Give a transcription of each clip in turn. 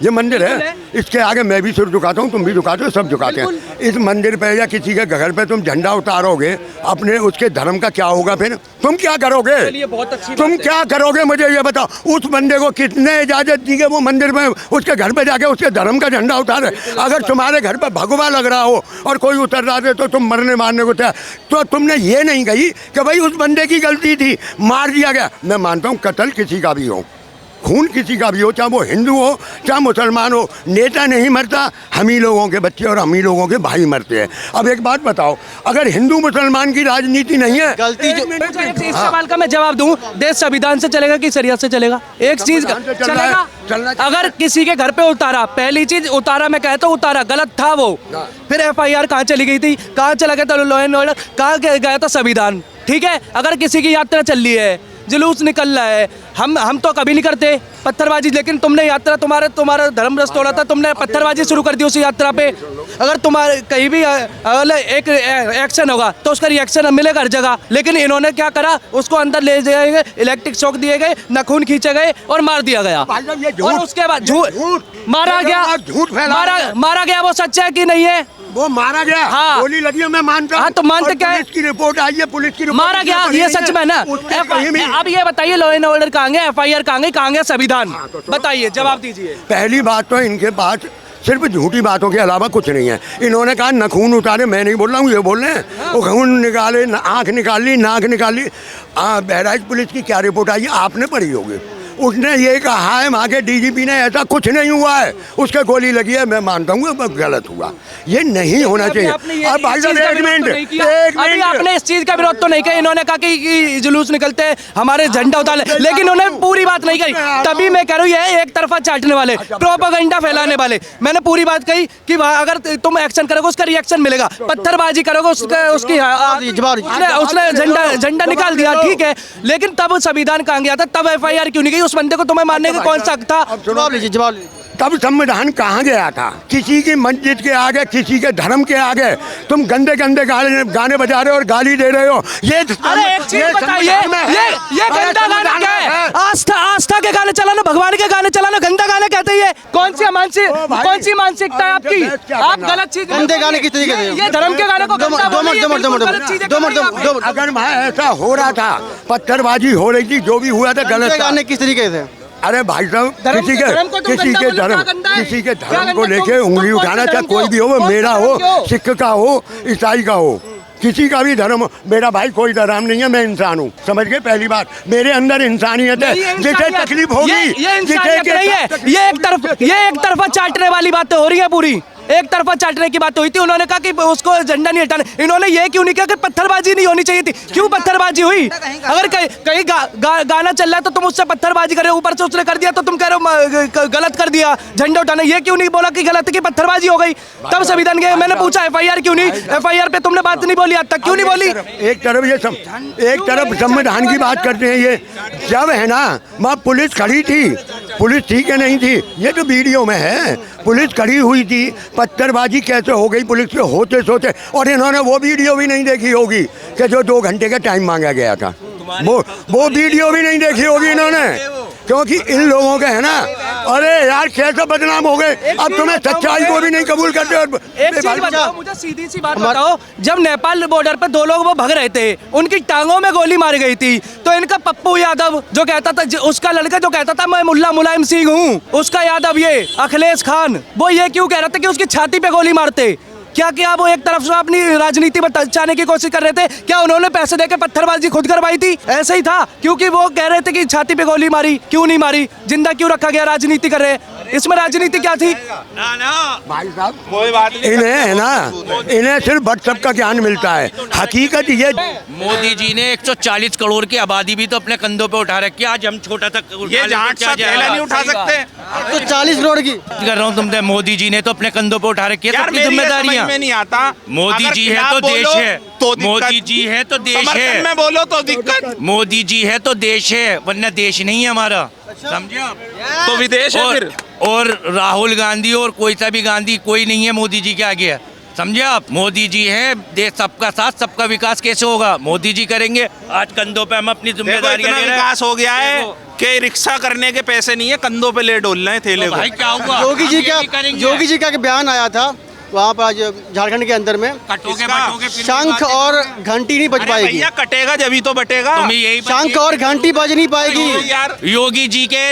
ये मंदिर है, इसके आगे मैं भी सिर झुकाता हूँ, तुम भी झुकाते हो, सब झुकाते हैं। इस मंदिर पे या किसी के घर पे तुम झंडा उतारोगे अपने, उसके धर्म का क्या होगा? फिर तुम क्या करोगे? तुम क्या करोगे मुझे ये बताओ। उस बंदे को कितने इजाजत दी गई वो मंदिर में उसके घर पे जाके उसके धर्म का झंडा उतारे? अगर तुम्हारे घर पे भगवा लग रहा हो और कोई उतर रहा है तो तुम मरने मारने को तैयार, तो तुमने ये नहीं कही कि भाई उस बंदे की गलती थी, मार दिया गया। मैं मानता हूँ कत्ल किसी का भी हो, खून किसी का भी हो, चाहे वो हिंदू हो चाहे मुसलमान हो, नेता नहीं मरता, हम ही लोगों के बच्चे और हम ही लोगों के भाई मरते हैं। अब एक बात बताओ, अगर हिंदू मुसलमान की राजनीति नहीं है, गलती जो इस सवाल का मैं जवाब दूं, देश संविधान से चलेगा कि शरीयत से चलेगा? एक चीज चलेगा, अगर किसी के घर पे उतारा, पहली चीज उतारा, मैं कहता हूँ उतारा गलत था वो, फिर FIR कहाँ चली गई थी, कहाँ चला गया था लॉ एंड ऑर्डर, कहाँ गया था संविधान? ठीक है, अगर किसी की यात्रा चल रही है, जुलूस निकल रहा है, हम तो कभी नहीं करते पत्थरबाजी, लेकिन तुमने यात्रा, तुम्हारा धर्म रस तोड़ा था, तुमने पत्थरबाजी शुरू कर दी उस यात्रा पे। अगर तुम्हारे कहीं भी एक एक्शन होगा तो उसका रिएक्शन मिलेगा हर जगह, लेकिन इन्होंने क्या करा, उसको अंदर ले जाए गए, इलेक्ट्रिक शॉक दिए गए, नाखून खींचे गए और मार दिया गया। और उसके बाद मारा गया, वो सच है कि नहीं है? वो मारा गया, हाँ, गोली लगी है, मैं मानता हूं। हाँ, तो मानते क्या है? पुलिस की रिपोर्ट आई है, पुलिस की रिपोर्ट मारा गया, ये सच में ना। अब ये बताइए लॉ एंड ऑर्डर कहाँ गए, FIR कहाँ गए, संविधान बताइए, जवाब दीजिए। पहली बात तो इनके पास सिर्फ झूठी बातों के अलावा कुछ नहीं है। इन्होंने कहा नखून उतारे, मैं नहीं बोल रहा हूँ, ये बोल रहे हैं। वो खून निकाले, आँख निकाल ली, नाक निकाल ली। बहराइच पुलिस की क्या रिपोर्ट आई है आपने पढ़ी होगी, उसने ये कहा है वहाँ के DGP ने ऐसा कुछ नहीं हुआ है, उसके गोली लगी है। मैं मानता हूँ गलत हुआ, ये नहीं होना चाहिए। अब भाई साहब एक मिनट, आपने इस चीज का विरोध तो नहीं किया, इन्होंने कहा कि जुलूस निकलते हैं हमारे झंडा उतारे, लेकिन उन्होंने पूरी बात नहीं कही। तभी मैं कह रहा हूँ ये एक तरफा चाटने वाले, प्रोपेगेंडा फैलाने वाले। मैंने पूरी बात कही कि अगर तुम एक्शन करोगे उसका रिएक्शन मिलेगा, पत्थरबाजी करोगे उसकी उसने झंडा निकाल दिया, ठीक है, लेकिन तब संविधान कहाँ गया था, तब FIR क्यों नहीं गई? उस बंदे को तुम्हें मारने का कौन सा हक था? जवाब लीजिए, जवाब लीजिए। तब संविधान कहाँ गया था? किसी की मस्जिद के आगे, किसी के धर्म के आगे तुम गंदे गंदे गाने बजा रहे हो और गाली दे रहे हो। अरे एक चीज बताइए, ये गंदा गाना क्या है? आस्था के गाने चलाना, भगवान के गाने चलाना गंदा गाना कहते हैं? कौन सी मानसिकता है आपकी? आप गलत चीज, गंदे गाने किस तरीके से? ये धर्म के गाने को अगर वहाँ ऐसा हो रहा था, पत्थरबाजी हो रही थी, जो भी हुआ था गलत गाने किस तरीके से? अरे भाई साहब, किसी के धर्म को लेके उंगली उठाना, चाहे कोई भी हो, वो मेरा हो, सिख का हो, ईसाई का हो, किसी का भी धर्म हो, मेरा भाई कोई धर्म नहीं है, मैं इंसान हूँ, समझ गए? पहली बात, मेरे अंदर इंसानियत है, जिसे तकलीफ होगी, ये एक तरफा चाटने वाली बातें हो रही है पूरी। एक तरफा चाटने की बात हुई थी, उन्होंने कहा कि उसको झंडा नहीं हटाना, इन्होंने ये क्यों नहीं कहा कि पत्थरबाजी नहीं होनी चाहिए थी? क्यों पत्थरबाजी हुई? अगर कहीं गाना चल रहा है तो तुम उससे पत्थरबाजी कर रहे हो, ऊपर से उसने कर दिया तो तुम कह रहे हो गलत कर दिया, झंडा उठाना। ये क्यों नहीं बोला कि गलत की पत्थरबाजी हो गई? तब संविधान के मैंने पूछा FIR क्यों नहीं? FIR पे तुमने बात नहीं बोली, आज तक क्यों नहीं बोली? एक तरफ संविधान की बात करते हैं, ये जब है ना वहाँ पुलिस खड़ी थी, पुलिस ठीक है नहीं थी, ये तो वीडियो में है, पुलिस खड़ी हुई थी, पत्थरबाजी कैसे हो गई पुलिस पे होते सोते, और इन्होंने वो वीडियो भी नहीं देखी होगी कि जो 2 घंटे का टाइम मांगा गया था, वो वीडियो भी नहीं देखी होगी इन्होंने, क्योंकि इन लोगों के है ना, अरे यार कैसे बदनाम हो गए, अब तुम्हें सच्चाई को भी नहीं कबूल करते। एक चीज बताओ मुझे, सीधी सी बात बताओ, जब नेपाल बॉर्डर पे 2 लोग वो भग रहे थे, उनकी टांगों में गोली मारी गई थी, तो इनका पप्पू यादव जो कहता था, उसका लड़का जो कहता था मैं मुल्ला मुलायम सिंह हूँ, उसका यादव ये अखिलेश खान, वो ये क्यों कह रहा था कि उसकी छाती पे गोली मारते? क्या वो एक तरफ से अपनी राजनीति बचाने की कोशिश कर रहे थे? क्या उन्होंने पैसे देके पत्थरबाजी खुद करवाई थी? ऐसे ही था, क्योंकि वो कह रहे थे कि छाती पे गोली मारी, क्यों नहीं मारी, जिंदा क्यों रखा गया, राजनीति कर रहे? इसमें राजनीति क्या थी? भाई साहब कोई बात नहीं, इन्हें है ना, इन्हें सिर्फ व्हाट्सएप का ज्ञान मिलता है। हकीकत ये, मोदी जी ने 140 करोड़ की आबादी भी तो अपने कंधों पे उठा रखी है। आज हम छोटा सा नहीं उठा सकते तो 40 करोड़ की कर रहा हूँ तुमसे, मोदी जी ने तो अपने कंधों पे उठा रखी है सबकी जिम्मेदारियाँ। में नहीं आता, मोदी जी है तो देश है, मोदी जी है तो देश है, में बोलो तो दिक्कत, मोदी जी है तो देश है, वरना देश नहीं है हमारा, समझे आप? तो विदेश है फिर। और राहुल गांधी और कोई सा भी गांधी कोई नहीं है मोदी जी के आगे, समझे आप? मोदी जी हैं, देश सबका साथ सबका विकास कैसे होगा? मोदी जी करेंगे। आज कंधों पे हम अपनी जिम्मेदारी ले रहे हैं। विकास हो गया है के रिक्शा करने के पैसे नहीं है, कंधों पे ले डोल रहे हैं थैले को। भाई क्या हुआ? योगी जी हम ये का भी करेंगे। योगी जी का एक बयान आया था वहाँ पर आज झारखंड के अंदर में, कटोगे इसका बटोगे फिर भी शंख बातें- और घंटी नहीं बज अरे पाएगी। भैया कटेगा जब ही तो बटेगा। तुम्हें यही शंख और घंटी बज नहीं पाएगी। यार योगी जी के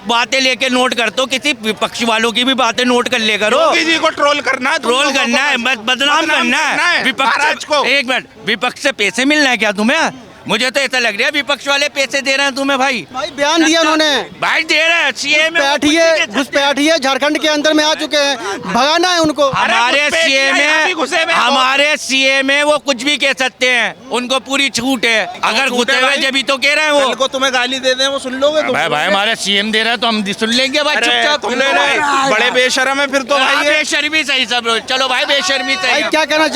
बातें लेके नोट कर तो किसी विपक्ष वालों की भी बातें नोट कर ले करो। योगी जी को ट्रोल करना है, तुम ट्रोल लोगों को करना है, बस। बदनाम करना है महाराज विपक्ष को। एक मिनट, विपक्ष से पैसे मिलना है क्या तुम्हें? मुझे तो ऐसा लग रहा है विपक्ष वाले पैसे दे रहे हैं तुम्हें भाई। भाई बयान दिया उन्होंने, भाई दे रहे हैं सीएम घुसपैठिए झारखंड के अंदर में आ चुके हैं, भगाना है उनको। हमारे घुसपैठ सीएम किया, यहाँ भी घुसे हुए हैं वो। हमारे सीएम है, वो कुछ भी कह सकते हैं, उनको पूरी छूट है। अगर छूट घुसे है हुए भाई? जब ही तो कह रहे हैं कल वो। को तुम्हें गाली दे दें वो सुन लोगे तुम? भाई भाई हमारे सीएम दे रहा है तो हम सुन लेंगे भाई, अरे चुपचाप तुम तो भाई बड़े बेशरम है फिर तो भाई ये। बेशर्मी सही सब लोग। चलो भाई बेशर्मी भाई सही। क्या कहना